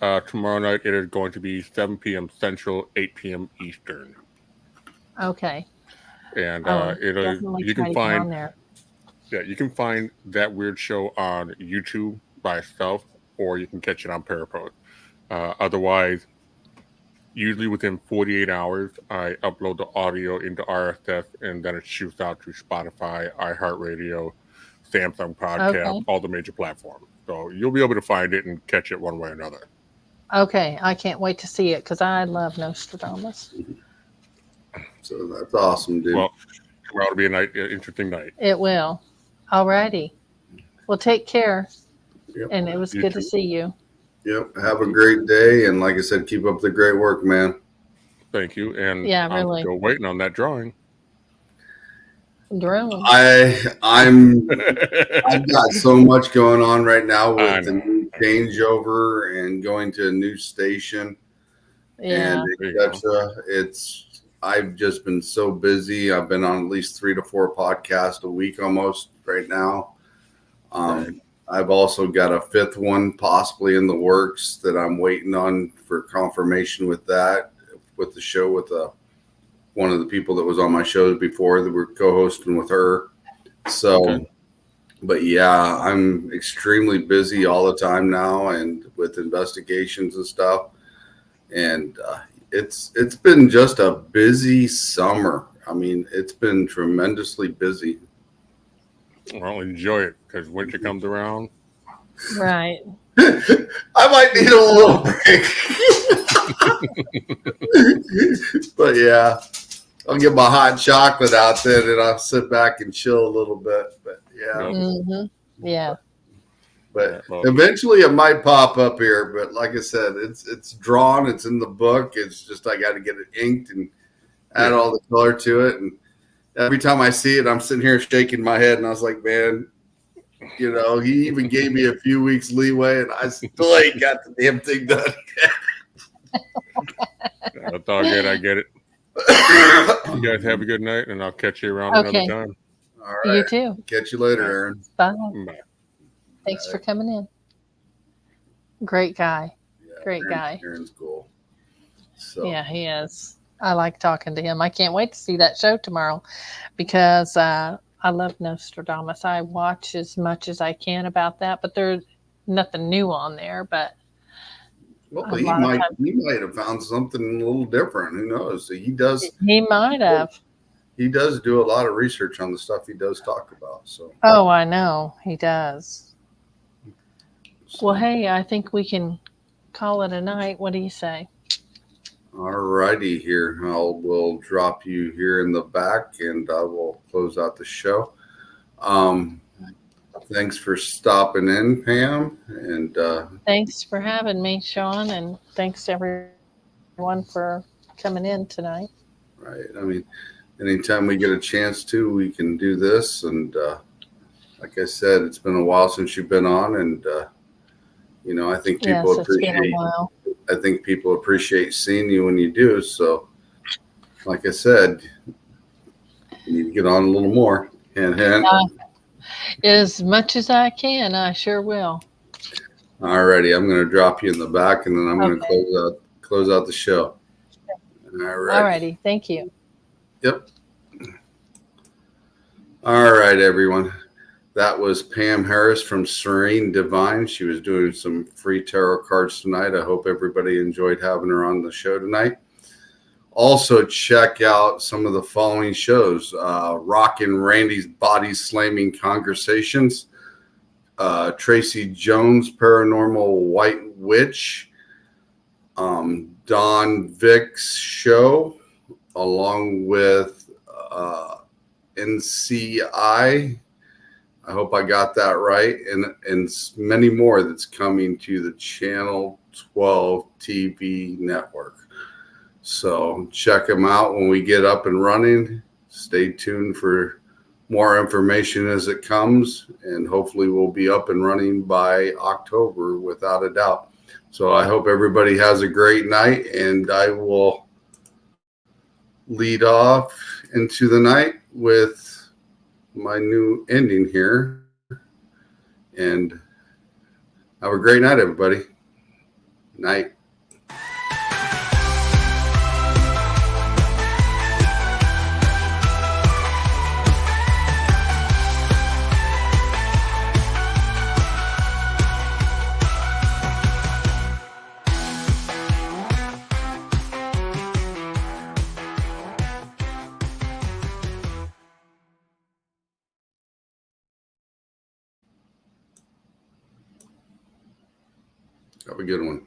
Tomorrow night it is going to be 7 p.m. Central, 8 p.m. Eastern, Okay. and I will you definitely try can to get find on there. you can find That Weird Show on YouTube by itself, or you can catch it on Parapost. Otherwise, usually within 48 hours, I upload the audio into RSS, and then it shoots out to Spotify, iHeartRadio, Samsung Podcast, Okay. all the major platforms. So you'll be able to find it and catch it one way or another. Okay. I can't wait to see it because I love Nostradamus. So that's awesome, dude. Well, tomorrow will be an interesting night. It will. Alrighty. Well, take care. Yep. And it was You good too. to see you. Yep. Have a great day. And like I said, keep up the great work, man. Thank you. And Yeah, I'm really. still waiting on that drawing. Drone. I've got so much going on right now I with the know. new changeover and going to a new station Yeah. and There you go. etc. I've just been so busy. I've been on at least 3 to 4 podcasts a week almost right now. Right. I've also got a 5th one possibly in the works that I'm waiting on for confirmation with that, with the show with one of the people that was on my shows before that we're co-hosting with her. So, Okay. but yeah, I'm extremely busy all the time now and with investigations and stuff. And it's been just a busy summer. I mean, it's been tremendously busy. Well, enjoy it because winter comes around. Right. I might need a little break. But yeah, I'll get my hot chocolate out then and I'll sit back and chill a little bit. But yeah, Mm-hmm. Yeah. but Well, eventually it might pop up here. But like I said, it's drawn, it's in the book. It's just I got to get it inked and add all the color to it. And every time I see it, I'm sitting here shaking my head, and I was like, man, you know, he even gave me a few weeks leeway, and I still ain't got the damn thing done. that's all good. I get it. You guys have a good night, and I'll catch you around Okay. another time. All You right. too. Catch you later, Aaron. Bye. Bye. Thanks for coming in. Great guy. Yeah, Great guy. Aaron's cool. So Yeah, he is. I like talking to him. I can't wait to see that show tomorrow because I love Nostradamus. I watch as much as I can about that, but there's nothing new on there. But well, a he lot of might times- have found something a little different. Who knows? He does he might have. do a lot of research on the stuff he does talk about. So, Oh, I know. He does. Well, hey, I think we can call it a night. What do you say? all righty here. We'll drop you here in the back and I will close out the show. Thanks for stopping in, Pam. And Thanks for having me, Sean, and thanks everyone for coming in tonight. right, I mean, anytime we get a chance to, we can do this. And like I said, it's been a while since you've been on, and you know, I think Yes, people it's been a appreciate. while. I think people appreciate seeing you when you do. So, like I said, you need to get on a little more. Hint, hint. As much as I can, I sure will. Alrighty, I'm going to drop you in the back, and then I'm going to Okay. close out the show. Alrighty, thank you. Yep. All right, everyone. That was Pam Harris from Serene, Devine. She was doing some free tarot cards tonight. I hope everybody enjoyed having her on the show tonight. Also, check out some of the following shows. Rockin' Randy's Body Slamming Conversations. Tracy Jones' Paranormal White Witch. Don Vick's show, along with NCI. I hope I got that right. And many more that's coming to the Channel 12 TV network. So check them out when we get up and running. Stay tuned for more information as it comes. And hopefully we'll be up and running by October without a doubt. So I hope everybody has a great night. And I will lead off into the night with my new ending here, and have a great night, everybody. Night. Have a good one.